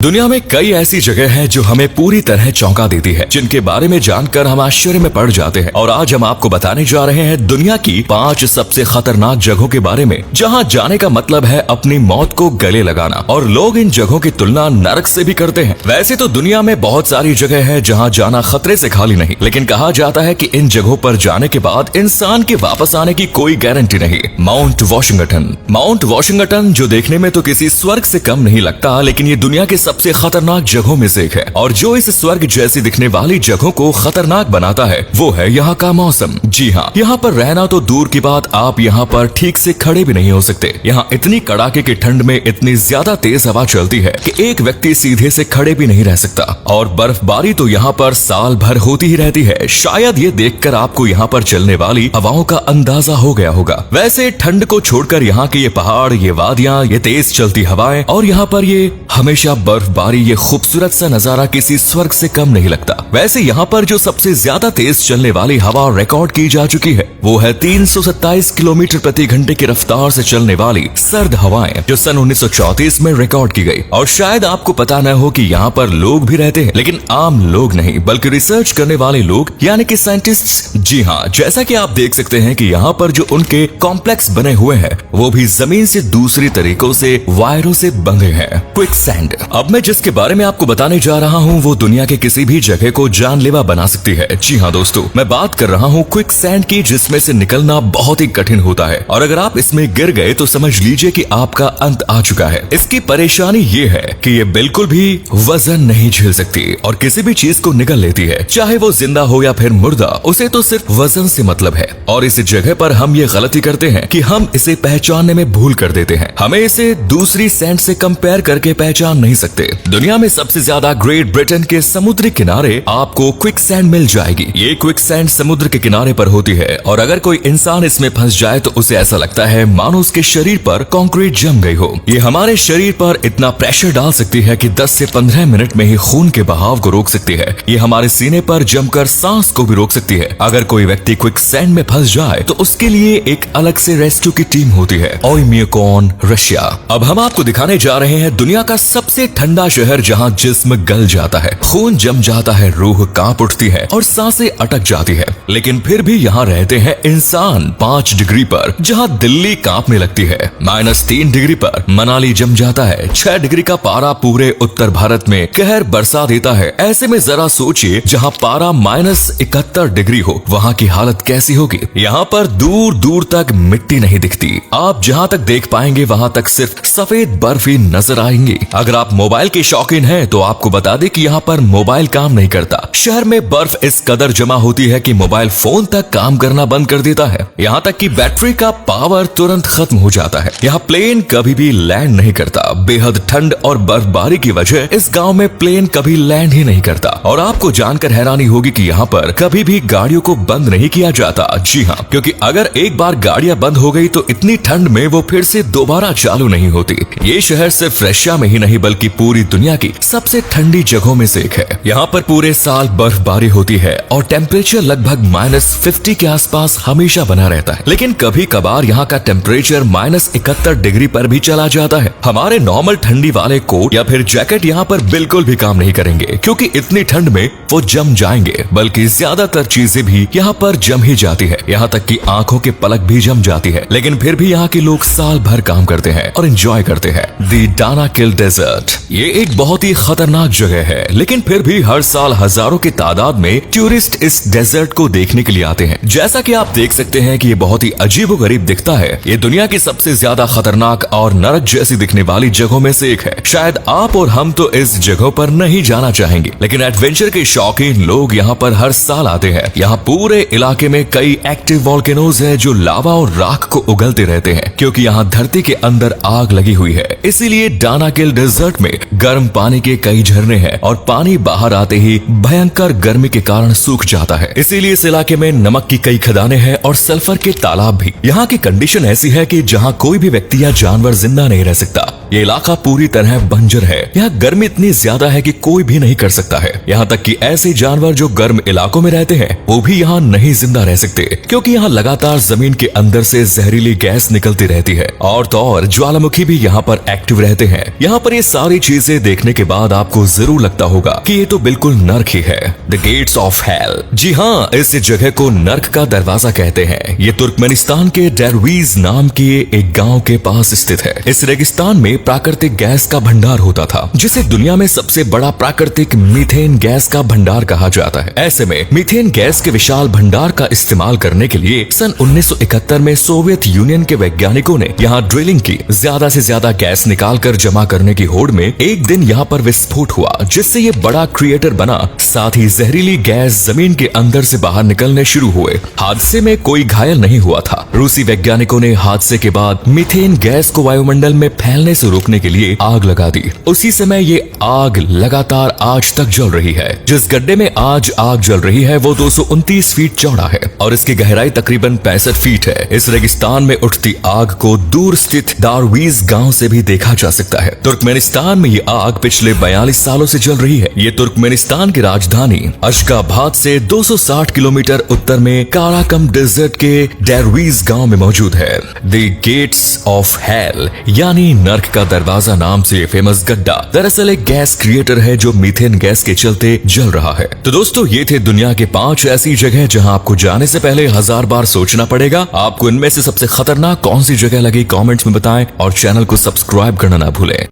दुनिया में कई ऐसी जगह हैं जो हमें पूरी तरह चौंका देती है, जिनके बारे में जानकर हम आश्चर्य में पड़ जाते हैं। और आज हम आपको बताने जा रहे हैं दुनिया की 5 सबसे खतरनाक जगहों के बारे में, जहां जाने का मतलब है अपनी मौत को गले लगाना। और लोग इन जगहों की तुलना नरक से भी करते हैं। वैसे तो दुनिया में बहुत सारी जगह है जहाँ जाना खतरे से खाली नहीं, लेकिन कहा जाता है कि इन जगहों पर जाने के बाद इंसान के वापस आने की कोई गारंटी नहीं। माउंट वॉशिंगटन जो देखने में तो किसी स्वर्ग से कम नहीं लगता, लेकिन ये दुनिया के सबसे खतरनाक जगहों में से एक है। और जो इस स्वर्ग जैसी दिखने वाली जगहों को खतरनाक बनाता है वो है यहाँ का मौसम। जी हाँ, यहाँ पर रहना तो दूर की बात, आप यहाँ पर ठीक से खड़े भी नहीं हो सकते। यहाँ इतनी कड़ाके की ठंड में इतनी ज्यादा तेज हवा चलती है कि एक व्यक्ति सीधे से खड़े भी नहीं रह सकता। और बर्फबारी तो यहाँ पर साल भर होती ही रहती है। शायद ये देखकर आपको यहाँ पर चलने वाली हवाओं का अंदाजा हो गया होगा। वैसे ठंड को छोड़कर यहाँ के ये पहाड़, ये वादियाँ, ये तेज चलती हवाएं और यहाँ पर ये हमेशा बर्फबारी, ये खूबसूरत सा नजारा किसी स्वर्ग से कम नहीं लगता। वैसे यहाँ पर जो सबसे ज्यादा तेज चलने वाली हवा रिकॉर्ड की जा चुकी है वो है 327 किलोमीटर प्रति घंटे की रफ्तार से चलने वाली सर्द हवाएं, जो सन 1934 में रिकॉर्ड की गई। और शायद आपको पता न हो कि यहाँ पर लोग भी रहते हैं, लेकिन आम लोग नहीं बल्कि रिसर्च करने वाले लोग यानी कि साइंटिस्ट। जी हाँ, जैसा कि आप देख सकते हैं कि यहाँ पर जो उनके कॉम्प्लेक्स बने हुए हैं वो भी जमीन से दूसरी तरीकों से वायरों से बंधे हैं। क्विकसैंड। अब मैं जिसके बारे में आपको बताने जा रहा हूँ वो दुनिया के किसी भी जगह को जानलेवा बना सकती है। जी हाँ दोस्तों, मैं बात कर रहा हूँ क्विकसैंड की, जिसमें से निकलना बहुत ही कठिन होता है। और अगर आप इसमें गिर गए तो समझ लीजिए कि आपका अंत आ चुका है। इसकी परेशानी ये है कि ये बिल्कुल भी वजन नहीं झेल सकती और किसी भी चीज को निगल लेती है, चाहे वो जिंदा हो या फिर मुर्दा। उसे तो सिर्फ वजन से मतलब है। और इस जगह पर हम ये गलती करते हैं कि हम इसे पहचानने में भूल कर देते हैं। हमें इसे दूसरी सैंड से कंपेयर करके पहचान नहीं सकते। दुनिया में सबसे ज्यादा ग्रेट ब्रिटेन के समुद्री किनारे आपको क्विकसैंड मिल जाएगी। ये क्विकसैंड समुद्र के किनारे पर होती है और अगर कोई इंसान इसमें फंस जाए तो उसे ऐसा लगता है मानो उसके शरीर पर कंक्रीट जम गई हो। ये हमारे शरीर पर इतना प्रेशर डाल सकती है कि 10 से 15 मिनट में ही खून के बहाव को रोक सकती है। ये हमारे सीने पर जमकर सांस को भी रोक सकती है। अगर कोई व्यक्ति क्विकसैंड में फंस जाए तो उसके लिए एक अलग से रेस्क्यू की टीम होती है। ओयम्याकॉन, रशिया। अब हम आपको दिखाने जा रहे हैं दुनिया का सबसे ठंडा शहर जहाँ जिस्म गल जाता है, खून जम जाता है, रूह कांप उठती है और सांसें अटक जाती है, लेकिन फिर भी यहाँ रहते हैं इंसान। 5 डिग्री पर जहाँ दिल्ली कांपने लगती है, -3 डिग्री पर मनाली जम जाता है, 6 डिग्री का पारा पूरे उत्तर भारत में कहर बरसा देता है। ऐसे में जरा सोचिए जहाँ पारा -71 डिग्री हो वहाँ की हालत कैसी होगी। यहाँ पर दूर दूर तक मिट्टी नहीं दिखती। आप जहाँ तक देख पाएंगे वहाँ तक सिर्फ सफेद बर्फ ही नजर आएंगी। अगर आप मोबाइल के शौकीन हैं तो आपको बता दें कि यहाँ पर मोबाइल काम नहीं करता। शहर में बर्फ इस कदर जमा होती है कि मोबाइल फोन तक काम करना बंद कर देता है। यहाँ तक कि बैटरी का पावर तुरंत खत्म हो जाता है। यहाँ प्लेन कभी भी लैंड नहीं करता। बेहद ठंड और बर्फबारी की वजह इस गांव में प्लेन कभी लैंड ही नहीं करता। और आपको जानकर हैरानी होगी कि यहाँ पर कभी भी गाड़ियों को बंद नहीं किया जाता। जी हाँ, क्योंकि अगर एक बार गाड़ियां बंद हो गई तो इतनी ठंड में वो फिर से दोबारा चालू नहीं होती। ये शहर सिर्फ रशिया में ही नहीं बल्कि पूरी दुनिया की सबसे ठंडी जगहों में से एक है। यहाँ पर पूरे साल बर्फबारी होती है और टेम्परेचर लगभग -50 के आसपास हमेशा बना रहता है। लेकिन कभी कभार यहाँ का टेम्परेचर -71 डिग्री पर भी चला जाता है। हमारे नॉर्मल ठंडी वाले कोट या फिर जैकेट यहाँ पर बिल्कुल भी काम नहीं करेंगे, क्योंकि इतनी ठंड में वो जम जाएंगे। बल्कि ज्यादातर चीजें भी यहाँ पर जम ही जाती है, यहाँ तक कि आंखों के पलक भी जम जाती है। लेकिन फिर भी यहाँ के लोग साल भर काम करते हैं और एंजॉय करते हैं। दी दानाकिल डेजर्ट। ये एक बहुत ही खतरनाक जगह है, लेकिन फिर भी हर साल हजारों की तादाद में टूरिस्ट इस डेजर्ट को देखने के लिए आते हैं। जैसा कि आप देख सकते हैं कि ये बहुत ही अजीबोगरीब दिखता है। ये दुनिया की सबसे ज्यादा खतरनाक और नरक जैसी दिखने वाली जगहों में से एक है। शायद आप और हम तो इस जगह पर नहीं जाना चाहेंगे, लेकिन एडवेंचर के शौकीन लोग यहाँ पर हर साल आते हैं। यहाँ पूरे इलाके में कई एक्टिव वॉल्केनोज हैं जो लावा और राख को उगलते रहते हैं, क्योंकि यहाँ धरती के अंदर आग लगी हुई है। इसीलिए दानाकिल डेजर्ट में गर्म पानी के कई झरने हैं और पानी बाहर आते ही भयंकर गर्मी के कारण सूख जाता है। इसीलिए इस इलाके में नमक की कई खदानें हैं और सल्फर के तालाब भी। यहाँ की कंडीशन ऐसी है कि जहाँ कोई भी व्यक्ति या जानवर जिंदा नहीं रह सकता। ये इलाका पूरी तरह बंजर है। यहाँ गर्मी इतनी ज्यादा है कि कोई भी नहीं कर सकता है। यहाँ तक कि ऐसे जानवर जो गर्म इलाकों में रहते हैं वो भी यहाँ नहीं जिंदा रह सकते, क्योंकि यहाँ लगातार जमीन के अंदर से जहरीली गैस निकलती रहती है। और तो और ज्वालामुखी भी यहाँ पर एक्टिव रहते हैं। यहाँ पर ये सारी चीजें देखने के बाद आपको जरूर लगता होगा कि ये तो बिल्कुल नर्क ही है। The gates of hell. जी हाँ, इस जगह को नर्क का दरवाजा कहते हैं। ये तुर्कमेनिस्तान के डेरवीज नाम के एक गांव के पास स्थित है। इस रेगिस्तान में प्राकृतिक गैस का भंडार होता था, जिसे दुनिया में सबसे बड़ा प्राकृतिक मीथेन गैस का भंडार कहा जाता है। ऐसे में मीथेन गैस के विशाल भंडार का इस्तेमाल करने के लिए सन 1971 में सोवियत यूनियन के वैज्ञानिकों ने यहाँ ड्रिलिंग की। ज्यादा से ज्यादा गैस निकालकर जमा करने की होड़ में एक दिन यहाँ पर विस्फोट हुआ, जिससे ये बड़ा क्रिएटर बना। साथ ही जहरीली गैस जमीन के अंदर से बाहर निकलने शुरू हुए। हादसे में कोई घायल नहीं हुआ था। रूसी वैज्ञानिकों ने हादसे के बाद मीथेन गैस को वायुमंडल में फैलने से रोकने के लिए आग लगा दी। उसी समय ये आग लगातार आज तक जल रही है। जिस गड्ढे में आज आग जल रही है वो 229 फीट चौड़ा है और इसकी गहराई तकरीबन 65 फीट है। इस रेगिस्तान में उठती आग को दूर स्थित दारवीज गांव से भी देखा जा सकता है। तुर्कमेनिस्तान में ये आग पिछले 42 सालों से जल रही है। ये तुर्कमेनिस्तान की राजधानी अशगाबाद से 260 किलोमीटर उत्तर में काराकम डेजर्ट के डेरवीज गांव में मौजूद है। द गेट्स ऑफ हेल यानी नर्क का दरवाजा नाम से फेमस गड्ढा दरअसल एक गैस क्रिएटर है जो मीथेन गैस के चलते जल रहा है। तो दोस्तों, ये थे दुनिया के 5 ऐसी जगह जहां आपको जाने से पहले 1000 बार सोचना पड़ेगा। आपको इनमें से सबसे खतरनाक कौन सी जगह लगी कमेंट्स में बताएं और चैनल को सब्सक्राइब करना ना भूलें।